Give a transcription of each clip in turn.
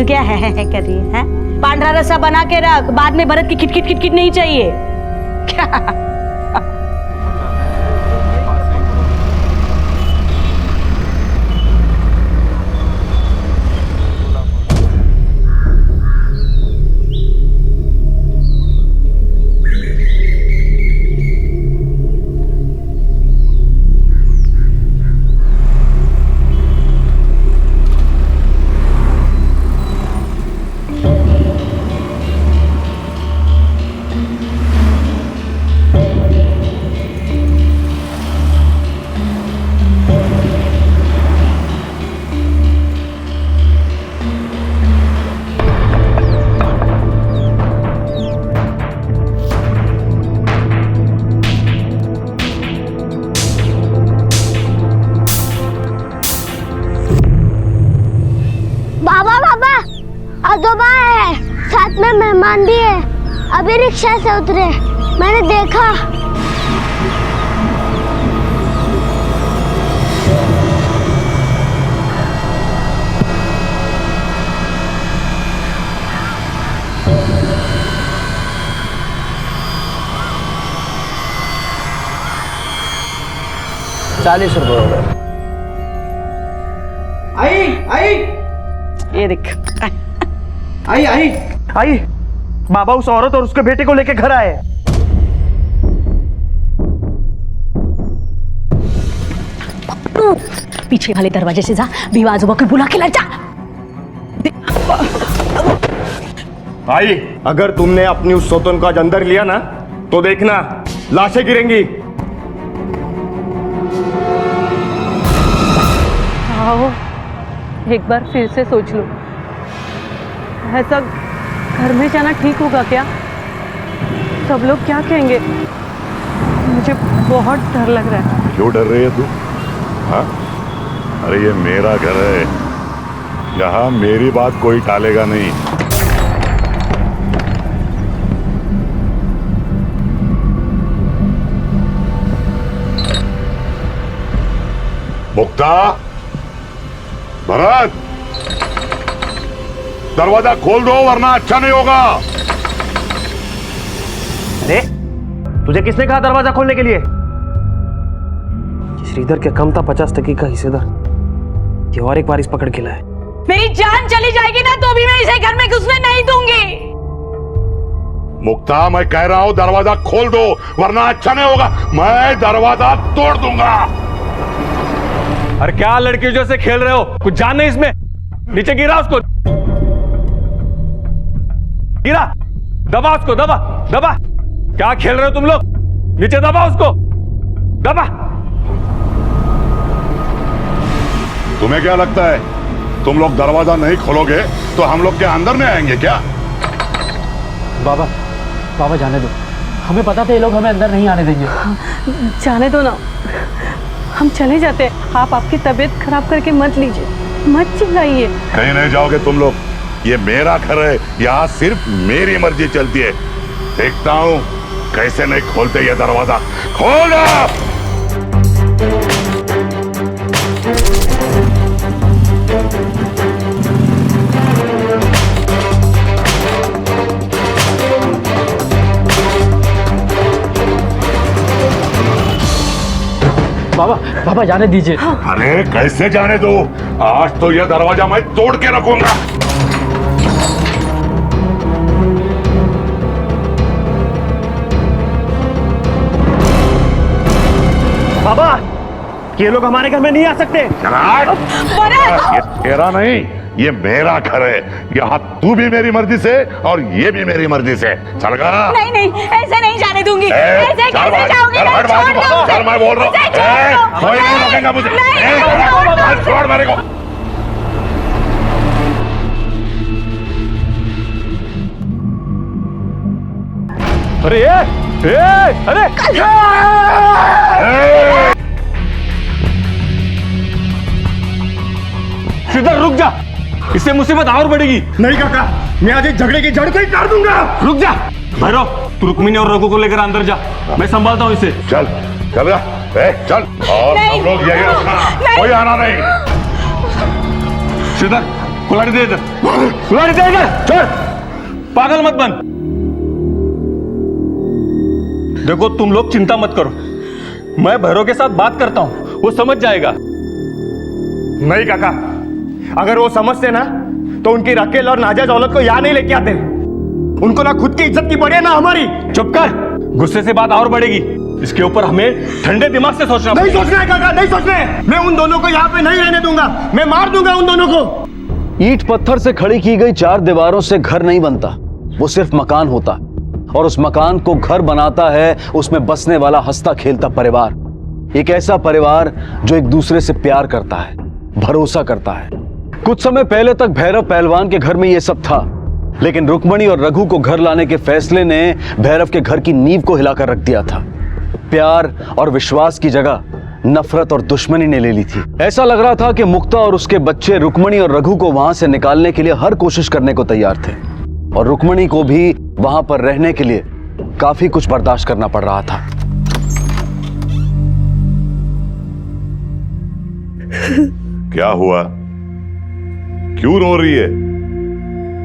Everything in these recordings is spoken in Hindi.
तू क्या है कर रही है? पांडरा रसा बना के रख, बाद में भरत की खिटखिट खिटखिट नहीं चाहिए क्या? आजोबा है, साथ में मेहमान भी है। अभी रिक्शा से उतरे, मैंने देखा। ₹40 हो गए। आई ये देख। आई बाबा उस औरत और उसके बेटे को लेके घर आए। पीछे वाले दरवाजे से जा, बीवा आजोबा को बुला के ला जा। आई, अगर तुमने अपनी उस सौतन को आज अंदर लिया ना तो देखना लाशें गिरेंगी। आओ एक बार फिर से सोच लो, ऐसा घर में जाना ठीक होगा क्या? सब लोग क्या कहेंगे? मुझे बहुत डर लग रहा है। क्यों डर रही है तू? हाँ? अरे ये मेरा घर है, यहाँ मेरी बात कोई टालेगा नहीं। मुक्ता, भरत, दरवाजा खोल दो वरना अच्छा नहीं होगा। अरे तुझे किसने कहा दरवाजा खोलने के लिए? श्रीधर के कम था 50% का हिस्सेदार, ये और एक बार इस पकड़ के लाए। मेरी जान चली जाएगी ना तो भी मैं इसे घर में घुसने नहीं दूंगी। मुक्ता, मैं कह रहा हूं दरवाजा खोल दो वरना अच्छा नहीं होगा। मैं दरवाजा तोड़ दूंगा। अरे क्या लड़कियों जैसे खेल रहे हो? कुछ जान नहीं इसमें। नीचे गिरा उसको, गिरा, दबा उसको, दबा दबा। क्या खेल रहे हो तुम लोग? नीचे दबा उसको, दबा। तुम्हें क्या लगता है तुम लोग दरवाजा नहीं खोलोगे तो हम लोग के अंदर नहीं आएंगे क्या? बाबा जाने दो, हमें पता था ये लोग हमें अंदर नहीं आने देंगे। जाने दो ना, हम चले जाते हैं। आप आपकी तबीयत खराब करके मत लीजिए, मत चिल्लाइए। कहीं नहीं जाओगे तुम लोग, ये मेरा घर है, यहाँ सिर्फ मेरी मर्जी चलती है। देखता हूँ कैसे नहीं खोलते ये दरवाजा। खोलो! बाबा जाने दीजिए। अरे कैसे जाने दो? आज तो यह दरवाजा मैं तोड़ के रखूंगा। बाबा, ये लोग हमारे घर में नहीं आ सकते। ये तेरा नहीं, ये मेरा घर है। यहाँ तू भी मेरी मर्जी से और ये भी मेरी मर्जी से। चल गा। नहीं नहीं, ऐसे नहीं जाने दूंगी। ऐसे कैसे जाओगे? चल, मैं बोल रहा हूँ, कोई नहीं रोकेगा मुझे। छोड़ मेरे को। अरे अरे श्रीधर रुक जा, इससे मुसीबत और बढ़ेगी। नहीं काका, मैं आज इस झगड़े की जड़ को ही काट दूंगा। रुक जा भैरव, तू रुक्मिणी और रघु को लेकर अंदर जा, मैं संभालता हूँ इसे। चल चल चल, और सब लोग यही रखना, कोई आना नहीं। श्रीधर कुल्हाड़ी दे इधर, कुल्हाड़ी दे इधर, छोड़, पागल मत बन। देखो तुम लोग चिंता मत करो, मैं भैरव के साथ बात करता हूं, वो समझ जाएगा। नहीं काका, अगर वो समझते ना तो उनकी रकेल और नाजायज औलत को यहाँ नहीं लेके आते। उनको ना खुद की इज्जत की पड़ी है ना हमारी। चुप कर, गुस्से से बात और बढ़ेगी। इसके ऊपर हमें ठंडे दिमाग से सोचना नहीं सोचना है काका, नहीं सोचना है। मैं उन दोनों को यहाँ पे नहीं रहने दूंगा, मैं मार दूंगा उन दोनों को। ईंट पत्थर से खड़ी की गई 4 दीवारों से घर नहीं बनता, वो सिर्फ मकान होता, और उस मकान को घर बनाता है उसमें बसने वाला हंसता खेलता परिवार। एक ऐसा परिवार जो एक दूसरे से प्यार करता है, भरोसा करता है। कुछ समय पहले तक भैरव पहलवान के घर में यह सब था, लेकिन रुक्मणी और रघु को घर लाने के फैसले ने भैरव के घर की नींव को हिलाकर रख दिया था। प्यार और विश्वास की जगह नफरत और दुश्मनी ने ले ली थी। ऐसा लग रहा था कि मुक्ता और उसके बच्चे रुक्मणी और रघु को वहां से निकालने के लिए हर कोशिश करने को तैयार थे, और रुक्मणी को भी वहां पर रहने के लिए काफी कुछ बर्दाश्त करना पड़ रहा था। क्या हुआ? क्यों रो रही है?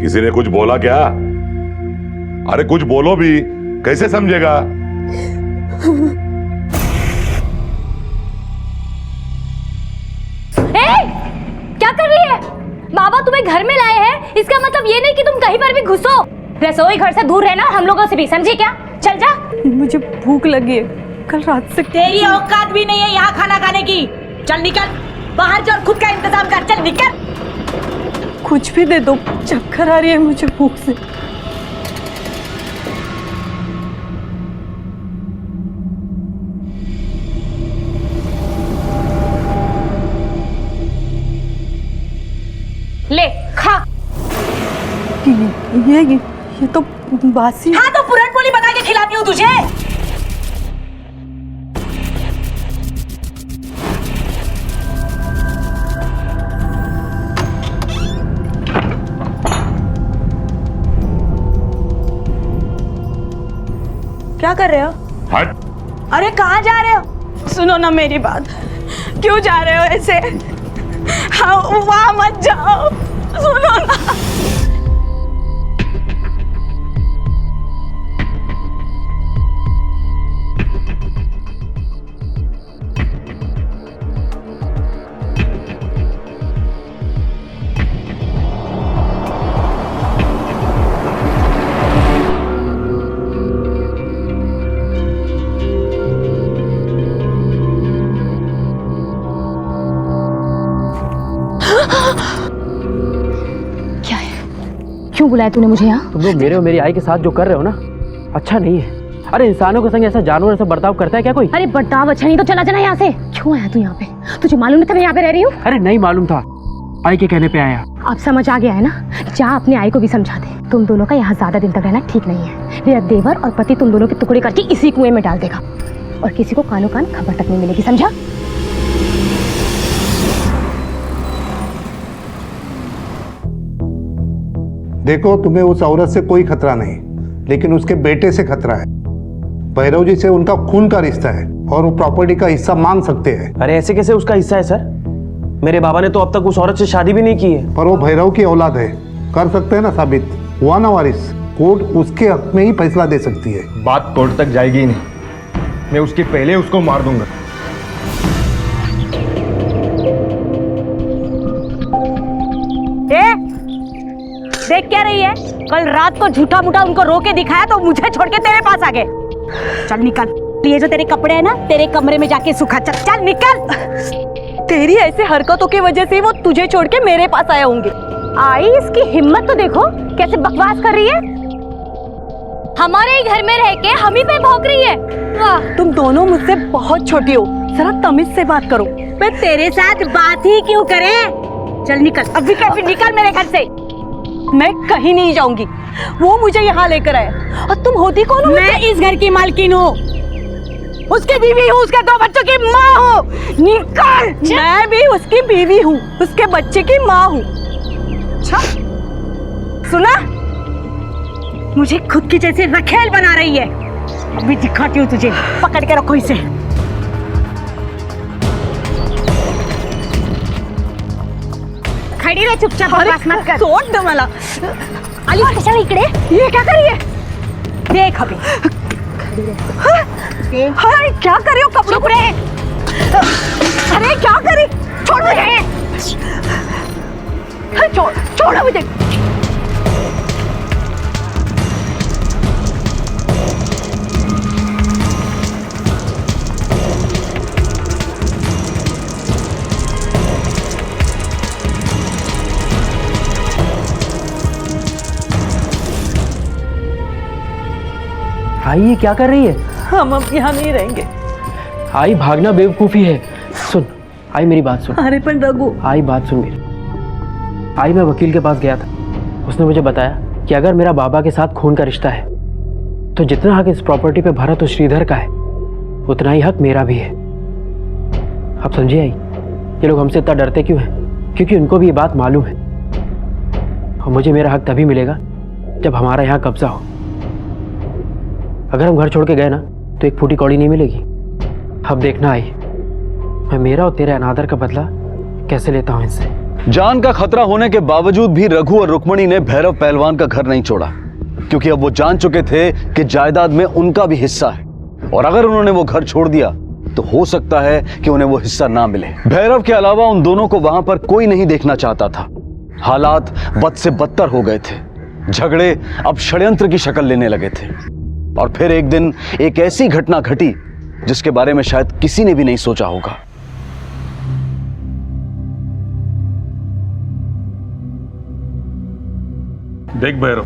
किसी ने कुछ बोला क्या? अरे कुछ बोलो भी, कैसे समझेगा? क्या कर रही है? बाबा तुम्हें घर में लाए हैं, इसका मतलब ये नहीं कि तुम कहीं पर भी घुसो। रसोई घर से दूर रहना, हम लोगों से भी, समझी क्या? चल जा। मुझे भूख लगी है, कल रात से। तेरी औकात भी नहीं है यहाँ खाना खाने की। चल निकल बाहर, जा और खुद का इंतजाम कर। चल निकल। कुछ भी दे दो, चक्कर आ रही है मुझे भूख से। ले खा। ये तो बासी। हाँ तो पूरन पोली बना के खिलाती हूँ तुझे। क्या कर रहे हो? हट। अरे कहाँ जा रहे हो? सुनो ना मेरी बात, क्यों जा रहे हो ऐसे? हाँ वहां मत जाओ, सुनो ना। क्यों बुलाया तूने मुझे यहाँ? तुम लोग मेरे और मेरी आई के साथ जो कर रहे हो ना, अच्छा नहीं है। अरे इंसानों के संग ऐसा जानवर ऐसा बर्ताव करता है क्या कोई? अरे बर्ताव अच्छा नहीं तो चला जाना यहाँ से। क्यों आया तू यहाँ पे? तुझे मालूम नहीं था मैं यहाँ पे रह रही हूँ? अरे नहीं मालूम था, आई के कहने पे आया। अब समझ आ गया है ना? जा अपने आई को भी समझा दे, तुम दोनों का यहाँ ज्यादा दिन तक रहना ठीक नहीं है। मेरा देवर और पति तुम दोनों के टुकड़े करके इसी कुएं में डाल देगा, और किसी को कानो कान खबर तक नहीं मिलेगी, समझा? देखो, तुम्हें उस औरत से कोई खतरा नहीं, लेकिन उसके बेटे से खतरा है। भैरव जी से उनका खून का रिश्ता है और वो प्रॉपर्टी का हिस्सा मांग सकते हैं। अरे ऐसे कैसे उसका हिस्सा है सर? मेरे बाबा ने तो अब तक उस औरत से शादी भी नहीं की है। पर वो भैरव की औलाद है, कर सकते हैं ना साबित। हुआ ना वारिस, कोर्ट उसके हक में ही फैसला दे सकती है। बात कोर्ट तक जाएगी ही नहीं, मैं उसके पहले उसको मार दूंगा। देख क्या रही है? कल रात को झूठा मूठा उनको रो के दिखाया तो मुझे छोड़ के तेरे पास आ गए। चल निकल, ये जो तेरे कपड़े हैं ना, तेरे कमरे में जाके सुखा। चल चल निकल। तेरी ऐसे हरकतों की वजह से वो तुझे छोड़ के मेरे पास आए होंगे। आई, इसकी हिम्मत तो देखो, कैसे बकवास कर रही है। हमारे ही घर में रह के हम ही पे भौंक रही है। वाह, तुम दोनों मुझसे बहुत छोटी हो, जरा तमीज से बात करो। मैं तेरे साथ बात ही क्यों करें? चल निकल, अभी कैसे निकल मेरे घर से। मैं कहीं नहीं जाऊंगी, वो मुझे यहाँ लेकर आया। और तुम होती कौन हो? मैं इस घर की मालकिन हूँ, उसकी बीवी हूँ, उसके 2 बच्चों की माँ हूँ। निकल। मैं भी उसकी बीवी हूँ, उसके बच्चे की माँ हूँ। अच्छा सुना, मुझे खुद की जैसे रखेल बना रही है। अभी दिखाती हूँ तुझे, पकड़ के रखो इसे। खड़ी रह चुपचाप, बकवास मत कर। सोड दे मला। आली कशाला इकडे? ये क्या कर रही है? देख अभी। हाय क्या कर रही हो कपड़ों चुप रहे। अरे क्या कर रही? छोड़ मुझे। छोड़ो मुझे। आई ये क्या कर रही है? हम अब यहाँ नहीं रहेंगे। आई भागना बेवकूफी है। सुन आई मेरी बात सुन। अरे पण रघु, आई बात सुन मेरी। आई मैं वकील के पास गया था, उसने मुझे बताया कि अगर मेरा बाबा के साथ खून का रिश्ता है तो जितना हक इस प्रॉपर्टी पे भरत और श्रीधर का है उतना ही हक मेरा भी है। अब समझिए आई, ये लोग हमसे इतना डरते क्यों हैं? क्योंकि उनको भी ये बात मालूम है और मुझे मेरा हक तभी मिलेगा जब हमारा यहाँ कब्जा हो। अगर हम घर छोड़ के गए ना तो एक फूटी कौड़ी नहीं मिलेगी। अब देखना आई, मैं मेरा और तेरे अनादर का बदला कैसे लेता हूं इनसे। जान का खतरा होने के बावजूद भी रघु और रुक्मणी ने भैरव पहलवान का घर नहीं छोड़ा, क्योंकि अब वो जान चुके थे कि जायदाद में उनका भी हिस्सा है और अगर उन्होंने वो घर छोड़ दिया तो हो सकता है कि उन्हें वो हिस्सा ना मिले। भैरव के अलावा उन दोनों को वहां पर कोई नहीं देखना चाहता था। हालात बद से बदतर हो गए थे। झगड़े अब षड्यंत्र की शक्ल लेने लगे थे और फिर एक दिन एक ऐसी घटना घटी जिसके बारे में शायद किसी ने भी नहीं सोचा होगा। देख भैरव,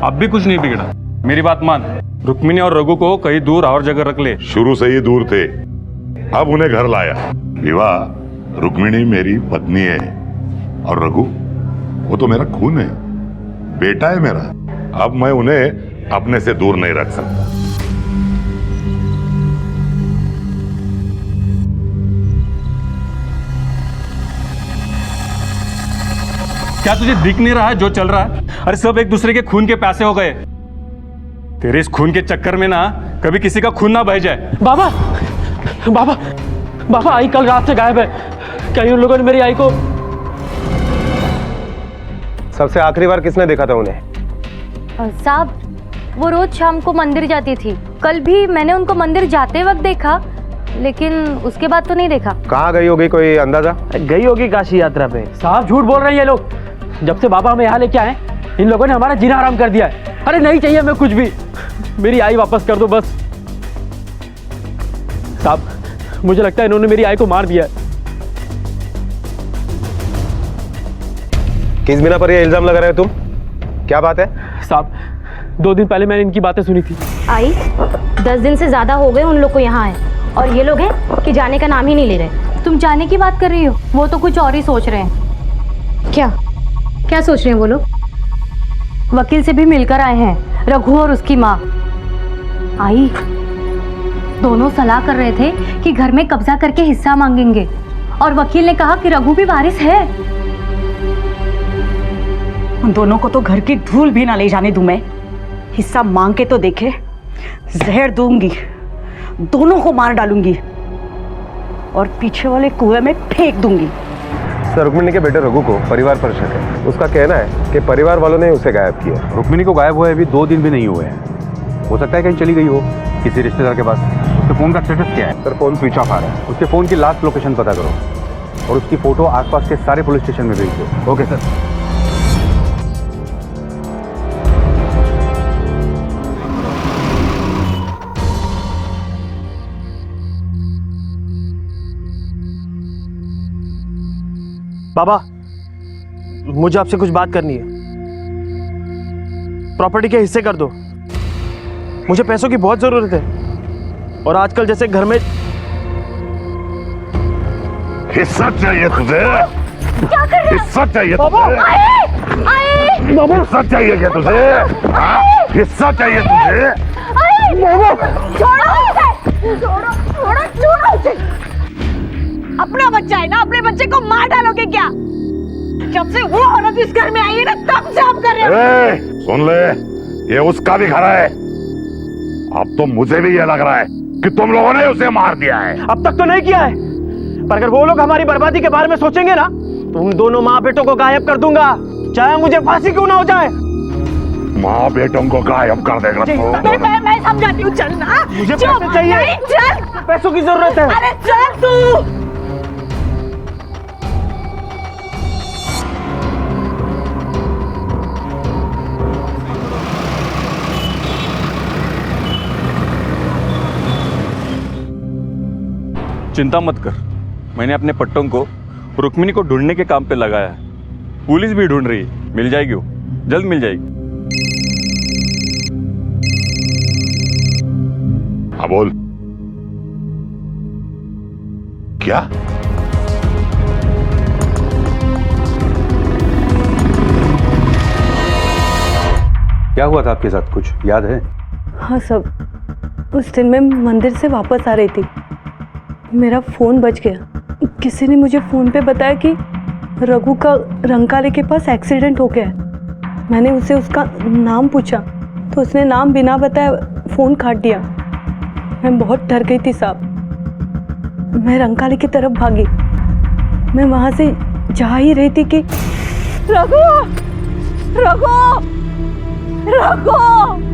अब भी कुछ नहीं बिगड़ा। मेरी बात मान, रुक्मिणी और रघु को कहीं दूर और जगह रख ले। शुरू से ही दूर थे, अब उन्हें घर लाया। विवाह, रुक्मिणी मेरी पत्नी है और रघु वो तो मेरा खून है, बेटा है मेरा। अब मैं उन्हें अपने से दूर नहीं रख सकता। क्या तुझे दिख नहीं रहा है जो चल रहा है? अरे सब एक दूसरे के खून के प्यासे हो गए। तेरे इस खून के चक्कर में ना कभी किसी का खून ना बह जाए। बाबा बाबा बाबा, आई कल रात से गायब है। कहीं उन लोगों ने मेरी आई को। सबसे आखिरी बार किसने देखा था उन्हें? साहब वो रोज शाम को मंदिर जाती थी। कल भी मैंने उनको मंदिर जाते वक्त देखा, लेकिन उसके बाद तो नहीं देखा। कहाँ गई होगी, कोई अंदाजा? गई होगी काशी यात्रा पे। साहब झूठ बोल रहे हैं ये लोग। जब से बाबा हमें यहाँ लेके आए इन लोगों ने हमारा जीना आराम कर दिया है। अरे नहीं चाहिए हमें कुछ भी, मेरी आई वापस कर दो बस। साहब मुझे लगता है इन्होंने मेरी आई को मार दिया है। किस बिना पर ये इल्जाम लगा रहे हो तुम? क्या बात है? साहब 2 दिन पहले मैंने इनकी बातें सुनी थी। आई 10 दिन से ज्यादा हो गए उन लोग को यहाँ आए और ये लोग हैं कि जाने का नाम ही नहीं ले रहे। तुम जाने की बात कर रही हो, वो तो कुछ और ही सोच रहे हैं। क्या क्या सोच रहे हैं वो लोग? वकील से भी मिलकर आए हैं, रघु और उसकी माँ। आई दोनों सलाह कर रहे थे कि घर में कब्जा करके हिस्सा मांगेंगे और वकील ने कहा कि रघु भी वारिस है। उन दोनों को तो घर की धूल भी ना ले जाने दूं मैं। हिस्सा मांग के तो देखे, जहर दूंगी, दोनों को मार डालूंगी और पीछे वाले कुएं में फेंक दूंगी। सर, रुक्मिणी के बेटे रघु को परिवार पर शक है। उसका कहना है कि परिवार वालों ने उसे गायब किया। रुक्मिणी को गायब हुए अभी 2 दिन भी नहीं हुए हैं। हो सकता है कहीं चली गई हो किसी रिश्तेदार के पास। उसके फोन का स्टेटस क्या है? सर, फोन स्विच ऑफ आ रहा है। उसके फोन की लास्ट लोकेशन पता करो और उसकी फोटो आसपास के सारे पुलिस स्टेशन में भेज दो। Okay sir. बाबा मुझे आपसे कुछ बात करनी है। प्रॉपर्टी के हिस्से कर दो, मुझे पैसों की बहुत जरूरत है और आजकल जैसे घर में। हिस्सा चाहिए तुझे? क्या कर रहे हो? हिस्सा चाहिए बाबा, तुझे? आए। हिस्सा चाहिए क्या तुझे? हाँ? हिस्सा चाहिए तुझे? छोड़ो उसे, छोड़ो उसे। अपना बच्चा है ना, अपने बच्चे को मार डालोगे क्या? जब से वो औरत इस घर में आई है ना तब से आप कर रहे हो। सुन ले, ये उसका भी घर है। अब तो मुझे भी ये लग रहा है कि तुम लोगों ने उसे मार दिया है। अब तक तो नहीं किया है, पर अगर वो लोग हमारी बर्बादी के बारे में सोचेंगे ना तुम दोनों माँ बेटों को गायब कर दूंगा, चाहे मुझे फांसी क्यों ना हो जाए। माँ बेटों को गायब कर देगा तो मैं समझाती हूँ, चल ना। मुझे पैसे चाहिए। नहीं, चल। पैसों की जरूरत है। अरे चल तू। चिंता मत कर, मैंने अपने पट्टों को रुक्मिणी को ढूंढने के काम पे लगाया है। पुलिस भी ढूंढ रही है, मिल जाएगी वो, जल्द मिल जाएगी। हाँ बोल। क्या? क्या हुआ था आपके साथ, कुछ याद है? हाँ सब, उस दिन मैं मंदिर से वापस आ रही थी, मेरा फ़ोन बज गया। किसी ने मुझे फ़ोन पे बताया कि रघु का रंकाले के पास एक्सीडेंट हो गया है। मैंने उसे उसका नाम पूछा तो उसने नाम बिना बताए फ़ोन काट दिया। मैं बहुत डर गई थी साहब। मैं रंकाले की तरफ भागी। मैं वहाँ से जा ही रही थी कि रघु, रघु, रघु।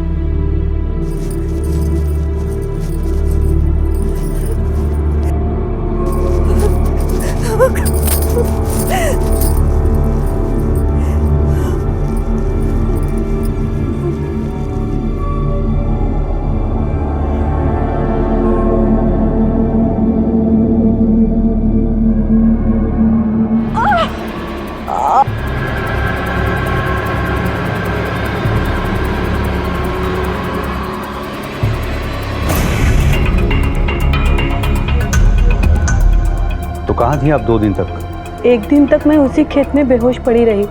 तो कहाँ थी आप 2 दिन तक? एक दिन तक मैं उसी खेत में बेहोश पड़ी रही।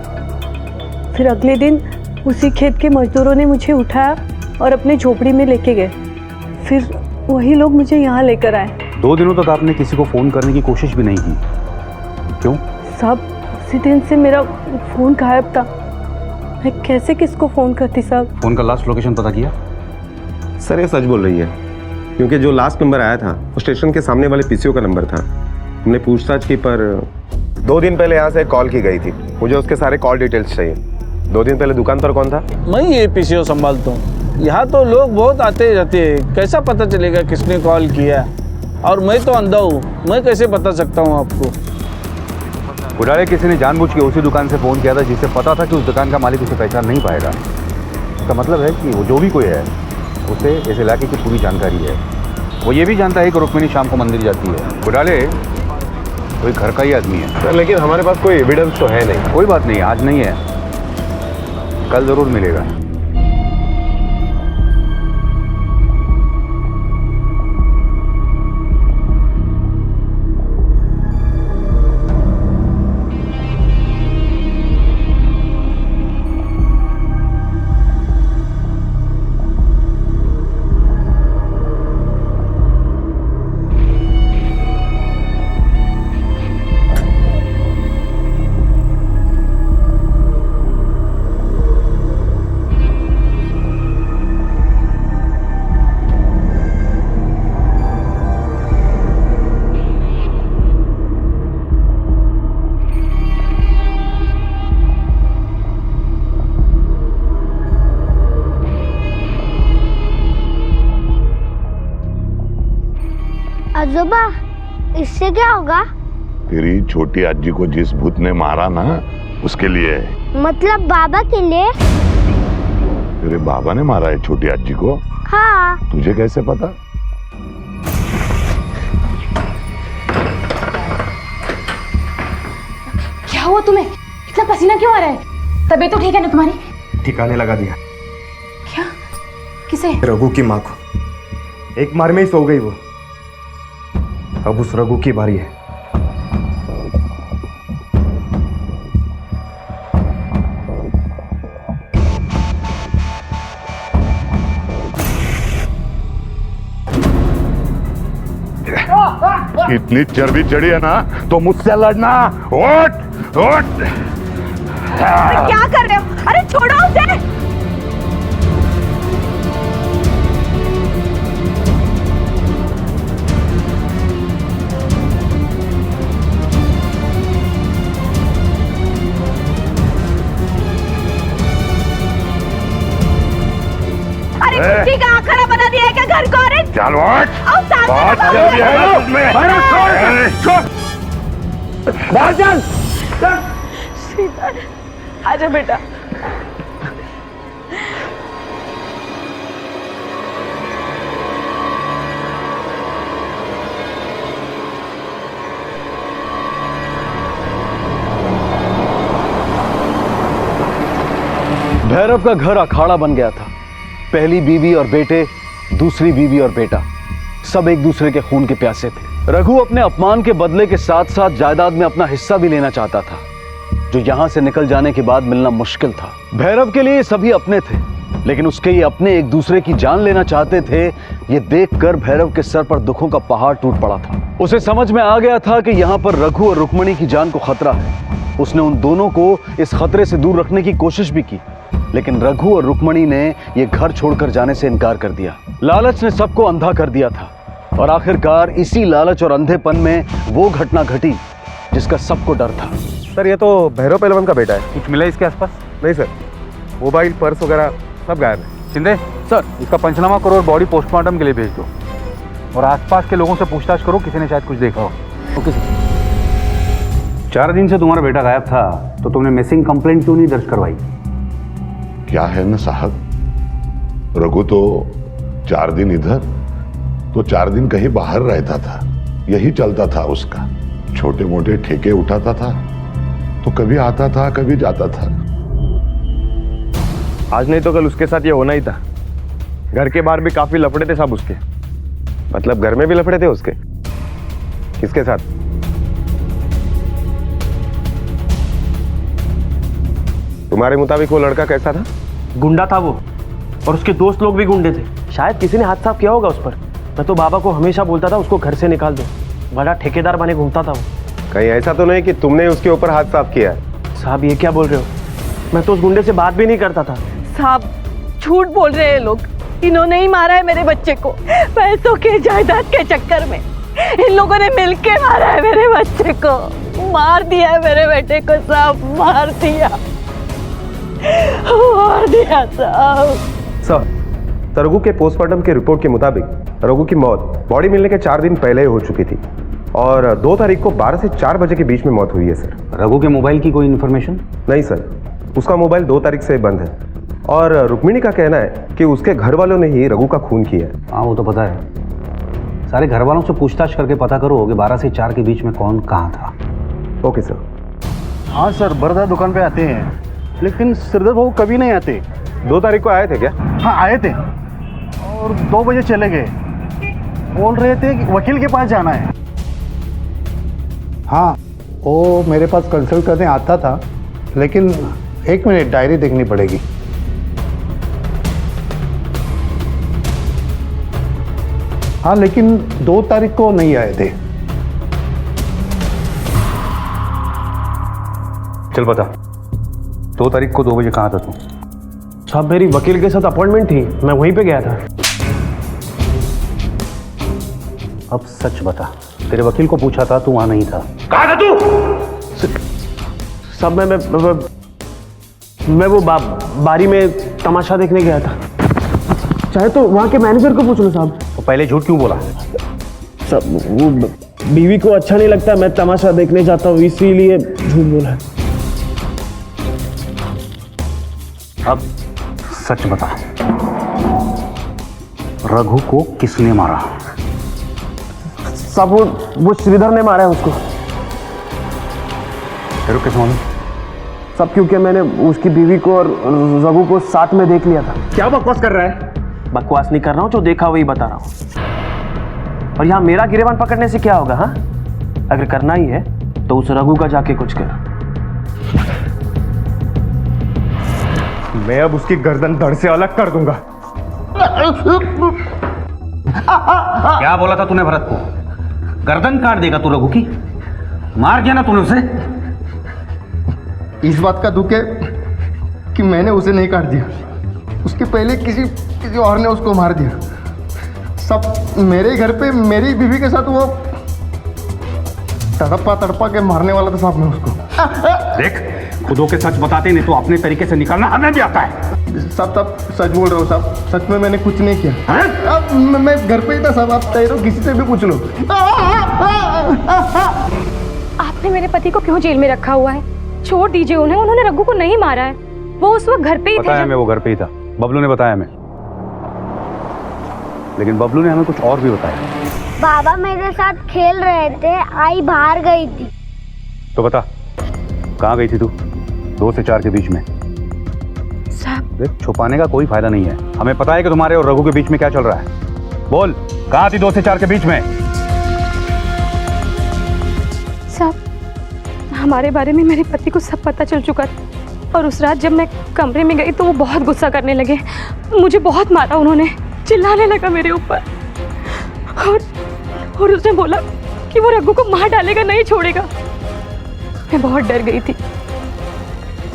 फिर अगले दिन उसी खेत के मजदूरों ने मुझे उठाया और अपने झोपड़ी में लेके गए। फिर वही लोग मुझे यहाँ लेकर आए। 2 दिनों तक आपने किसी को फ़ोन करने की कोशिश भी नहीं की, क्यों? साहब, उसी दिन से मेरा फ़ोन गायब था। मैं कैसे किसको फ़ोन करती साहब? फ़ोन का लास्ट लोकेशन पता किया? सर ये सच बोल रही है, क्योंकि जो लास्ट नंबर आया था वो स्टेशन के सामने वाले पीसीओ का नंबर था। हमने पूछताछ की पर 2 दिन पहले यहाँ से एक कॉल की गई थी। मुझे उसके सारे कॉल डिटेल्स चाहिए। 2 दिन पहले दुकान पर कौन था? मैं ये पीसीओ संभालता हूँ। यहाँ तो लोग बहुत आते जाते हैं, कैसा पता चलेगा किसने कॉल किया? और मैं तो अंधा हूँ, मैं कैसे बता सकता हूँ आपको? बुढ़ाड़े किसी ने जानबूझ के उसी दुकान से फ़ोन किया था जिसे पता था कि उस दुकान का मालिक उसे पहचान नहीं पाएगा। इसका मतलब है कि वो जो भी कोई है उसे इस इलाके की पूरी जानकारी है। वो ये भी जानता है कि रुक्मिणी शाम को मंदिर जाती है। बुढ़ाड़े कोई घर का ही आदमी है। सर लेकिन हमारे पास कोई एविडेंस तो है नहीं। कोई बात नहीं, आज नहीं है, कल ज़रूर मिलेगा। आजोबा, इससे क्या होगा? तेरी छोटी आजी को जिस भूत ने मारा ना, उसके लिए। मतलब बाबा के लिए? तेरे बाबा ने मारा है छोटी आजी को? हाँ। तुझे कैसे पता? क्या हुआ तुम्हें? इतना पसीना क्यों आ रहा है? तबीयत तो ठीक है ना तुम्हारी? ठिकाने लगा दिया। क्या? किसे? रघु की माँ को। एक मार में ही सो गई वो। अब उस रघु की बारी है। इतनी चर्बी चढ़ी है ना तो मुझसे लड़ना। उठ उठ। क्या कर रहे हो? अरे छोड़ो उसे। शादी का आखड़ा बना दिया है क्या घर को? अरे चल उठ। आओ साथ में बहुत बताओ। जल्दी है ना तुझमें। श्रीधर, आजा बेटा। भैरव का घर अखाड़ा बन गया था। पहली बीवी और बेटे, दूसरी बीवी और बेटा, सब एक दूसरे के खून के प्यासे थे। रघु अपने अपमान के बदले के साथ साथ जायदाद में अपना हिस्सा भी लेना चाहता था, जो यहां से निकल जाने के बाद मिलना मुश्किल था। भैरव के लिए सभी अपने थे, लेकिन उसके ये अपने एक दूसरे की जान लेना चाहते थे। ये देखकर भैरव के सर पर दुखों का पहाड़ टूट पड़ा था। उसे समझ में आ गया था कि यहाँ पर रघु और रुक्मणी की जान को खतरा है। उसने उन दोनों को इस खतरे से दूर रखने की कोशिश भी की, लेकिन रघु और रुक्मणी ने ये घर छोड़कर जाने से इनकार कर दिया। लालच ने सबको अंधा कर दिया था, और आखिरकार इसी लालच और अंधेपन में वो घटना घटी जिसका सबको डर था। सर ये तो भैरव पहलवान का बेटा है। कुछ मिला इसके आसपास? नहीं सर, मोबाइल पर्स वगैरह सब गायब है। शिंदे सर, इसका पंचनामा करो और बॉडी पोस्टमार्टम के लिए भेज दो, और आसपास के लोगों से पूछताछ करो, किसी ने शायद कुछ देखा हो। Okay sir. 4 दिन से तुम्हारा बेटा गायब था, तो तुमने मिसिंग कंप्लेंट क्यों नहीं दर्ज करवाई? क्या है ना साहब, रघु तो 4 दिन इधर तो 4 दिन कहीं बाहर रहता था। यही चलता था उसका। छोटे मोटे ठेके उठाता था, तो कभी आता था कभी जाता था। आज नहीं तो कल उसके साथ ये होना ही था। घर के बाहर भी काफी लफड़े थे सब उसके। मतलब घर में भी लफड़े थे उसके? किसके साथ? तुम्हारे मुताबिक वो लड़का कैसा था? गुंडा था वो, और उसके दोस्त लोग भी गुंडे थे। शायद किसी ने हाथ साफ किया होगा उस पर। मैं तो बाबा को हमेशा बोलता था उसको घर से निकाल दो। बड़ा ठेकेदार बने घूमता था वो। कहीं ऐसा तो नहीं कि तुमने उसके ऊपर हाथ साफ किया है? साहब ये क्या बोल रहे हो? मैं तो उस गुंडे से बात भी नहीं करता था। साहब झूठ बोल रहे हैं लोग। इन्होंने ही मारा है मेरे बच्चे को, पैसों के जायदाद के चक्कर में। इन लोगों ने मिलके मारा है मेरे बच्चे को। मार दिया है मेरे बेटे को साहब, मार दिया साहब। सर, रघु के पोस्टमार्टम के रिपोर्ट के मुताबिक रघु की मौत बॉडी मिलने के 4 दिन पहले ही हो चुकी थी, और 2 तारीख को 12 से 4 बजे के बीच में मौत हुई है सर। रघु के मोबाइल की कोई इन्फॉर्मेशन? नहीं सर, उसका मोबाइल 2 तारीख से बंद है, और रुक्मिणी का कहना है कि उसके घर वालों ने ही रघु का खून किया है। हाँ वो तो पता है। सारे घर वालों से पूछताछ करके पता करो कि 12 से 4 के बीच में कौन कहाँ था। Okay sir. हाँ सर, बरदा दुकान पे आते हैं, लेकिन सिरदर बाबू कभी नहीं आते। 2 तारीख को आए थे क्या? हाँ आए थे, और 2 बजे चले गए। बोल रहे थे कि वकील के पास जाना है। हाँ, वो मेरे पास कंसल्ट करने आता था, लेकिन 1 मिनट, डायरी देखनी पड़ेगी। हाँ, लेकिन 2 तारीख को नहीं आए थे। चल बता, 2 तारीख को 2 बजे कहाँ था तू? साहब मेरी वकील के साथ अपॉइंटमेंट थी, मैं वहीं पे गया था। अब सच बता, तेरे वकील को पूछा था, तू वहां नहीं था। कहाँ था तू? सब मैं वो बारी में तमाशा देखने गया था। चाहे तो वहाँ के मैनेजर को पूछ लो साहब। तो पहले झूठ क्यों बोला? सब वो बीवी को अच्छा नहीं लगता मैं तमाशा देखने जाता हूँ, इसीलिए झूठ बोला। अब सच बता, रघु को किसने मारा? सब वो श्रीधर ने मारा है उसको। तेरे कैसे मालूम? सब क्योंकि मैंने उसकी बीवी को और रघु को साथ में देख लिया था। क्या बकवास कर रहा है? बकवास नहीं कर रहा हूँ, जो देखा वही बता रहा हूँ। और यहाँ मेरा गिरेबान पकड़ने से क्या होगा? हाँ, अगर करना ही है तो उस रघु का जाके कुछ कर। मैं अब उसकी गर्दन धड़ से अलग कर दूंगा। क्या बोला था तूने भरत को? गर्दन काट देगा तू रघु की? मार दिया ना तूने उसे? इस बात का दुख है कि मैंने उसे नहीं काट दिया, उसके पहले किसी और ने उसको मार दिया। सब मेरे घर पे मेरी बीवी के साथ वो तड़पा के मारने वाला था साहब। मैं उसको देख, खुद होके सच बताते नहीं तो अपने तरीके से निकालना हमें भी आता है। साहब सच बोल रहे हो साहब, सच में मैंने कुछ नहीं किया। अब मैं घर पे ही था साहब, आप तैयार किसी से भी पूछ लो। आपने मेरे पति को क्यों जेल में रखा हुआ है? छोड़ दीजिए उन्हें, उन्होंने रघु को नहीं मारा है। वो उस वक्त घर पे ही थे। बताया मैं, वो घर पे ही था, बबलू ने बताया मैं। लेकिन बबलू ने हमें कुछ और भी बताया। बाबा मेरे साथ खेल रहे थे, आई बाहर गई थी। तो बता कहाँ गई थी तू 2 से 4 के बीच में? देख, छुपाने का कोई फायदा नहीं है, हमें पता है कि तुम्हारे और रघु के बीच में क्या चल रहा है। बोल, कहाँ थी 2 से 4 के बीच में? साहब, हमारे बारे में मेरे पति को सब पता चल चुका था और उस रात जब मैं कमरे में गई तो वो बहुत गुस्सा करने लगे। मुझे बहुत मारा उन्होंने, चिल्लाने लगा मेरे ऊपर और उसने बोला कि वो रघु को मार डालेगा, नहीं छोड़ेगा। मैं बहुत डर गई थी।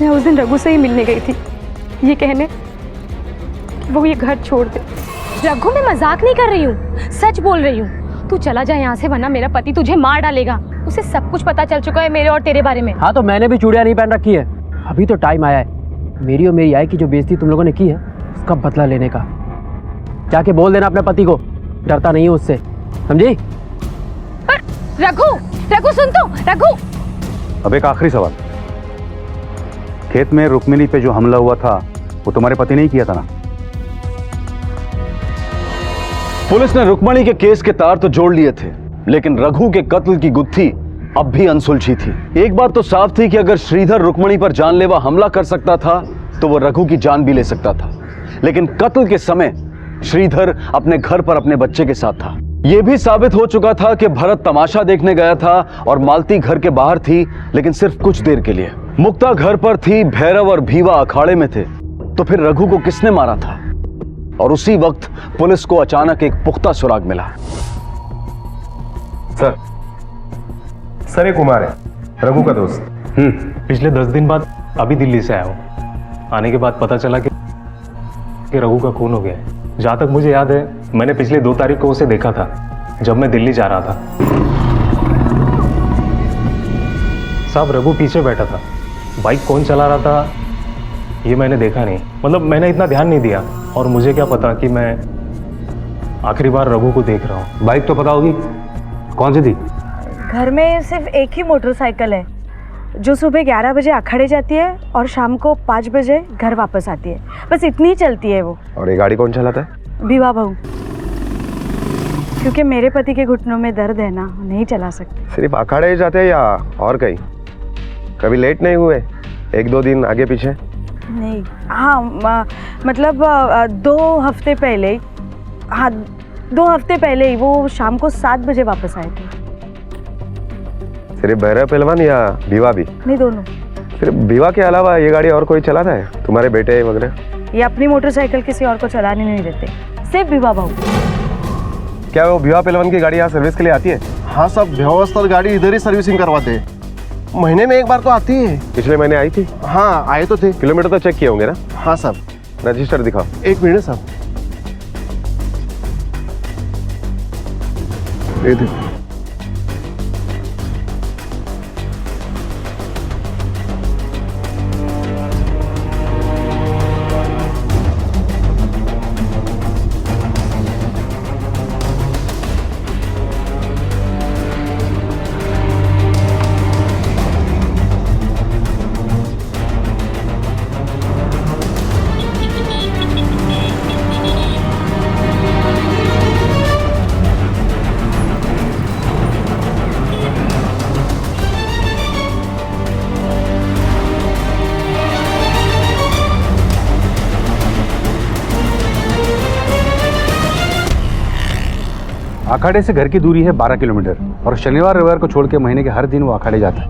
मैं उस दिन रघु से ही मिलने गई थी, ये कहने कि वो ये घर छोड़ दे। रघु, मैं मजाक नहीं कर रही हूँ, सच बोल रही हूँ। तू चला जा यहाँ से, वरना मेरा पति तुझे मार डालेगा। उसे सब कुछ पता चल चुका है मेरे और तेरे बारे में। हाँ, तो मैंने भी चूड़ियाँ नहीं पहन रखी है। अभी तो टाइम आया है मेरी और मेरी आई की जो बेइज्जती तुम लोगों ने की है उसका बदला लेने का। जाके बोल देना अपने पति को, डरता नहीं है उससे, समझी? रघु, रघु सुन तो, रघु। अब एक आखिरी सवाल, खेत में रुक्मिणी पे जो हमला हुआ था वो तुम्हारे पति ने ही किया था ना? पुलिस ने रुक्मिणी के केस के तार तो जोड़ लिए थे, लेकिन रघु के कत्ल की गुत्थी अब भी अनसुलझी थी। एक बात तो साफ थी कि अगर श्रीधर रुक्मिणी पर जानलेवा हमला कर सकता था तो वो रघु की जान भी ले सकता था, लेकिन कत्ल के समय श्रीधर अपने घर पर अपने बच्चे के साथ था। यह भी साबित हो चुका था कि भरत तमाशा देखने गया था और मालती घर के बाहर थी, लेकिन सिर्फ कुछ देर के लिए। मुक्ता घर पर थी, भैरव और भीवा अखाड़े में थे। तो फिर रघु को किसने मारा था? और उसी वक्त पुलिस को अचानक एक पुख्ता सुराग मिला। सर ये कुमार है, रघु का दोस्त। पिछले 10 दिन बाद अभी दिल्ली से आया हूँ। आने के बाद पता चला कि रघु का खून हो गया है। जहाँ तक मुझे याद है, मैंने पिछले 2 तारीख को उसे देखा था जब मैं दिल्ली जा रहा था। साहब, रघु पीछे बैठा था, बाइक कौन चला रहा था ये मैंने देखा नहीं, मतलब मैंने इतना ध्यान नहीं दिया। और मुझे क्या पता कि मैं आखिरी बार रघु को देख रहा हूँ। बाइक तो पता होगी, कौन सी थी? घर में सिर्फ एक ही मोटरसाइकिल है जो सुबह 11 बजे अखाड़े जाती है और शाम को 5 बजे घर वापस आती है, बस इतनी ही चलती है वो। और ये गाड़ी कौन चलाता है? विवाह बहू, क्योंकि मेरे पति के घुटनों में दर्द है ना, नहीं चला सकते। सिर्फ अखाड़े ही जाते हैं या और कहीं? कभी लेट नहीं हुए 1-2 दिन आगे पीछे? नहीं, हाँ मतलब 2 हफ्ते पहले, हाँ 2 हफ्ते पहले ही वो शाम को 7 बजे वापस आए थे। सिर्फ भैरव पहलवान या भीवा भी? नहीं, दोनों। सिर्फ भीवा के अलावा ये गाड़ी और कोई चलाता है? तुम्हारे बेटे वगैरह? ये अपनी मोटरसाइकिल किसी और को चलाने नहीं देते, सिर्फ विवाह बहू। क्या वो भीवा पहलवान की गाड़ी यहाँ सर्विस के लिए आती है? हाँ साहब, व्यवस्था गाड़ी इधर ही सर्विसिंग करवाते हैं, महीने में 1 बार तो आती है। पिछले महीने आई थी? हाँ आए तो थे। किलोमीटर तो चेक किए होंगे ना? हाँ साहब। रजिस्टर दिखाओ। 1 मिनट साहब, ये देखो। अखाड़े से घर की दूरी है 12 किलोमीटर और शनिवार रविवार को छोड़ के महीने के हर दिन वो अखाड़े जाता है।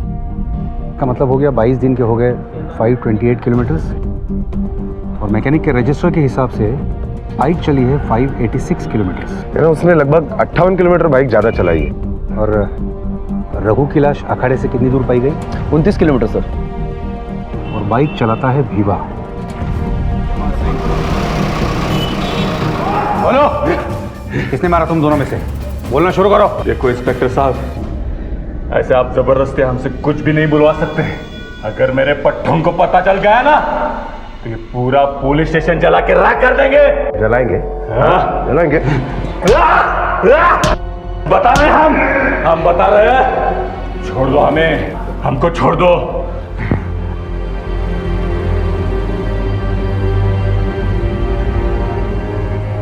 का मतलब हो गया 22 दिन के हो गए 528 किलोमीटर और मैकेनिक के रजिस्टर के हिसाब से बाइक चली है 586 किलोमीटर। उसने लगभग 58 किलोमीटर बाइक ज़्यादा चलाई है। और रघु की लाश अखाड़े से कितनी दूर पाई गई? 29 किलोमीटर सर। और बाइक चलाता है भीवा। बोलो, किसने मारा तुम दोनों में से? बोलना शुरू करो। देखो इंस्पेक्टर साहब, ऐसे आप जबरदस्ती हमसे कुछ भी नहीं बुलवा सकते। अगर मेरे पट्टों को पता चल गया ना तो ये पूरा पुलिस स्टेशन जला के राख कर देंगे। जलाएंगे? हाँ? जलाएंगे? बता रहे हम बता रहे हैं। छोड़ दो हमें, हमको छोड़ दो।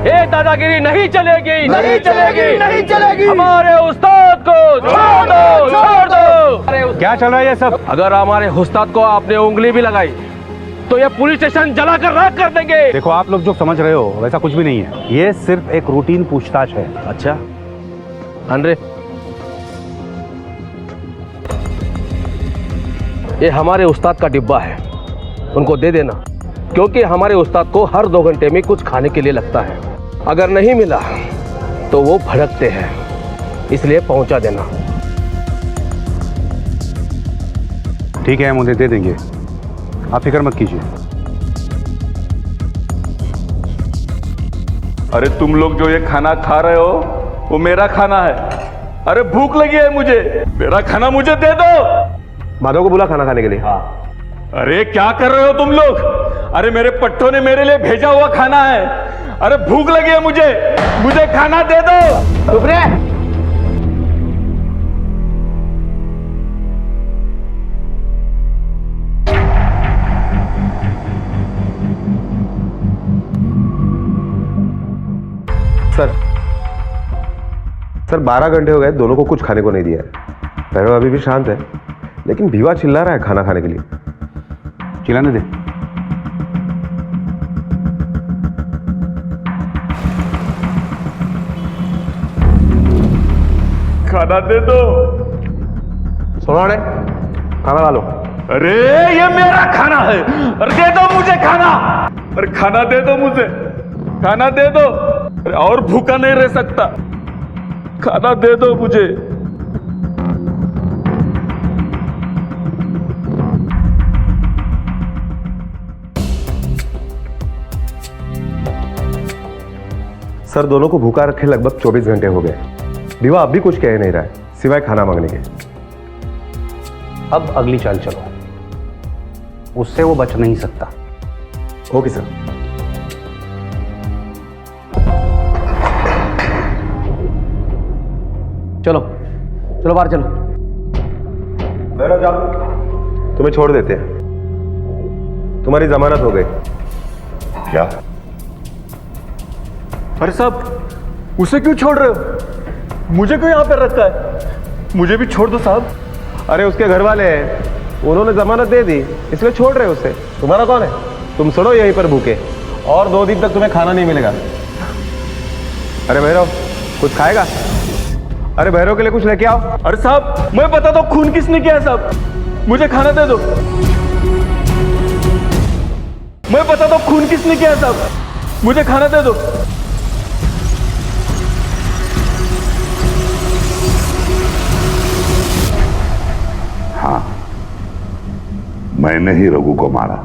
ये दादागिरी नहीं चलेगी, नहीं चलेगी, नहीं चलेगी। हमारे उस्ताद को छोड़ दो, छोड़ दो। क्या चल रहा है ये सब? अगर हमारे उस्ताद को आपने उंगली भी लगाई तो ये पुलिस स्टेशन जलाकर राख कर देंगे। देखो, आप लोग जो समझ रहे हो वैसा कुछ भी नहीं है। ये सिर्फ एक रूटीन पूछताछ है। अच्छा अनरे, ये हमारे उस्ताद का डिब्बा है, उनको दे देना, क्योंकि हमारे उस्ताद को हर 2 घंटे में कुछ खाने के लिए लगता है। अगर नहीं मिला तो वो भड़कते हैं, इसलिए पहुंचा देना। ठीक है, हम उन्हें दे देंगे, आप फिक्र मत कीजिए। अरे तुम लोग जो ये खाना खा रहे हो वो मेरा खाना है। अरे भूख लगी है मुझे, मेरा खाना मुझे दे दो। माधव को बुला खाना खाने के लिए। हाँ। अरे क्या कर रहे हो तुम लोग? अरे मेरे पट्टों ने मेरे लिए भेजा हुआ खाना है। अरे भूख लगी है मुझे खाना दे दो। चुप रे। सर 12 घंटे हो गए, दोनों को कुछ खाने को नहीं दिया है। भैरव अभी भी शांत है, लेकिन भीवा चिल्ला रहा है खाना खाने के लिए। चिल्लाने दे। खाना दे दो। सुनो रे, खाना खा लो। अरे ये मेरा खाना है। अरे दे दो मुझे खाना। अरे खाना दे दो मुझे, खाना दे दो। अरे और भूखा नहीं रह सकता, खाना दे दो मुझे। सर दोनों को भूखा रखे लगभग 24 घंटे हो गए। भीवा अब भी कुछ कह नहीं रहा है सिवाय खाना मांगने के। अब अगली चाल चलो, उससे वो बच नहीं सकता। Okay sir. चलो चलो बाहर चलो। भैरव जाओ, तुम्हें छोड़ देते हैं, तुम्हारी जमानत हो गई। क्या? अरे साहब उसे क्यों छोड़ रहे हो? मुझे क्यों यहाँ पे रखा है? मुझे भी छोड़ दो साहब। अरे उसके घर वाले हैं, उन्होंने जमानत दे दी, इसलिए छोड़ रहे हो उसे। तुम्हारा कौन है? तुम सुनो यहीं पर भूखे, और 2 दिन तक तुम्हें खाना नहीं मिलेगा। अरे भैरव कुछ खाएगा? अरे भैरव के लिए कुछ लेके आओ। अरे साहब मैं बता दो खून किसने किया है साहब, मुझे खाना दे दो। मैं बता दो खून किसने किया है साहब, मुझे खाना दे दो। हाँ, मैंने ही रघु को मारा।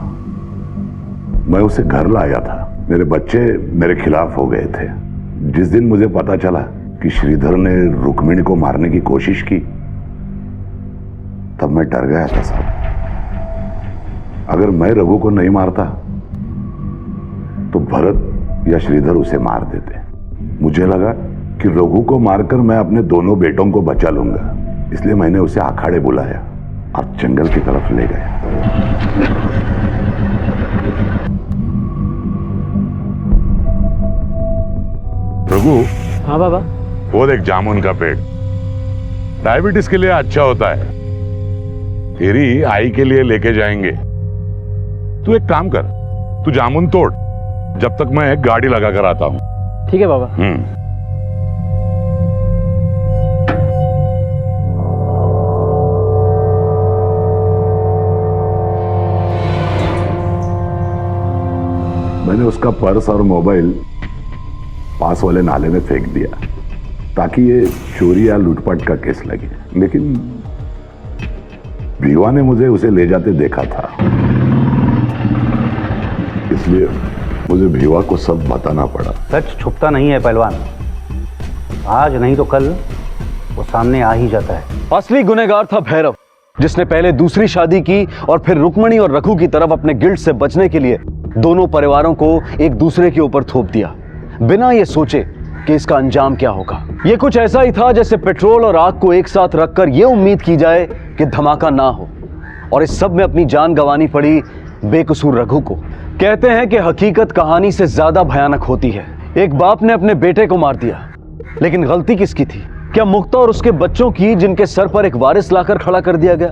मैं उसे घर लाया था, मेरे बच्चे मेरे खिलाफ हो गए थे। जिस दिन मुझे पता चला कि श्रीधर ने रुक्मिणी को मारने की कोशिश की, तब मैं डर गया था साहब। अगर मैं रघु को नहीं मारता तो भरत या श्रीधर उसे मार देते। मुझे लगा कि रघु को मारकर मैं अपने दोनों बेटों को बचा लूंगा, इसलिए मैंने उसे अखाड़े बुलाया और जंगल की तरफ ले गया। रघु। हाँ बाबा। वो देख जामुन का पेड़, डायबिटीज के लिए अच्छा होता है। तेरी आई के लिए लेके जाएंगे। तू एक काम कर, तू जामुन तोड़, जब तक मैं एक गाड़ी लगा कर आता हूं। ठीक है बाबा। मैंने उसका पर्स और मोबाइल पास वाले नाले में फेंक दिया ताकि ये चोरी या लूटपाट का केस लगे, लेकिन भीवा ने मुझे उसे ले जाते देखा था, इसलिए मुझे भीवा को सब बताना पड़ा। सच छुपता नहीं है पहलवान, आज नहीं तो कल वो सामने आ ही जाता है। असली गुनहगार था भैरव, जिसने पहले दूसरी शादी की और फिर रुक्मणी और रघु की तरफ अपने गिल्ट से बचने के लिए दोनों परिवारों को एक दूसरे के ऊपर थोप दिया, बिना ये सोचे कि इसका अंजाम क्या होगा। ये कुछ ऐसा ही था जैसे पेट्रोल और आग को एक साथ रखकर यह उम्मीद की जाए कि धमाका ना हो, और इस सब में अपनी जान गंवानी पड़ी बेकसूर रघु को। कहते हैं कि हकीकत कहानी से ज्यादा भयानक होती है। एक बाप ने अपने बेटे को मार दिया, लेकिन गलती किसकी थी? क्या मुक्ता और उसके बच्चों की, जिनके सर पर एक वारिस लाकर खड़ा कर दिया गया,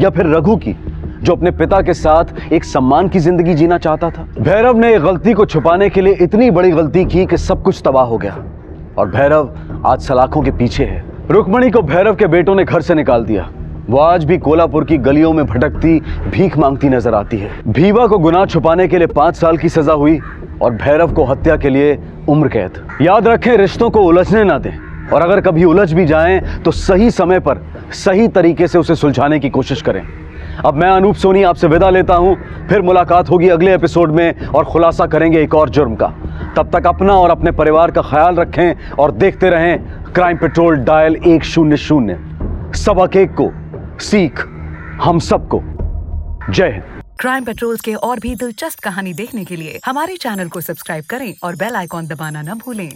या फिर रघु की, जो अपने पिता के साथ एक सम्मान की जिंदगी जीना चाहता था? भैरव ने एक गलती को छुपाने के लिए इतनी बड़ी गलती की कि सब कुछ तबाह हो गया, और भैरव आज सलाखों के पीछे है। रुक्मणी को भैरव के बेटों ने घर से निकाल दिया। वो आज भी कोल्हापुर की गलियों में भटकती, भीख मांगती नजर आती है। भीवा को गुनाह छुपाने के लिए 5 साल की सजा हुई और भैरव को हत्या के लिए उम्र कैद। याद रखें, रिश्तों को उलझने ना दें, और अगर कभी उलझ भी जाएं तो सही समय पर सही तरीके से उसे सुलझाने की कोशिश करें। अब मैं अनूप सोनी आपसे विदा लेता हूं, फिर मुलाकात होगी अगले एपिसोड में और खुलासा करेंगे एक और जुर्म का। तब तक अपना और अपने परिवार का ख्याल रखें और देखते रहें क्राइम पेट्रोल डायल 100। सबक एक को, सीख हम सबको। जय हिंद। क्राइम पेट्रोल के और भी दिलचस्प कहानी देखने के लिए हमारे चैनल को सब्सक्राइब करें और बेल आइकॉन दबाना न भूलें।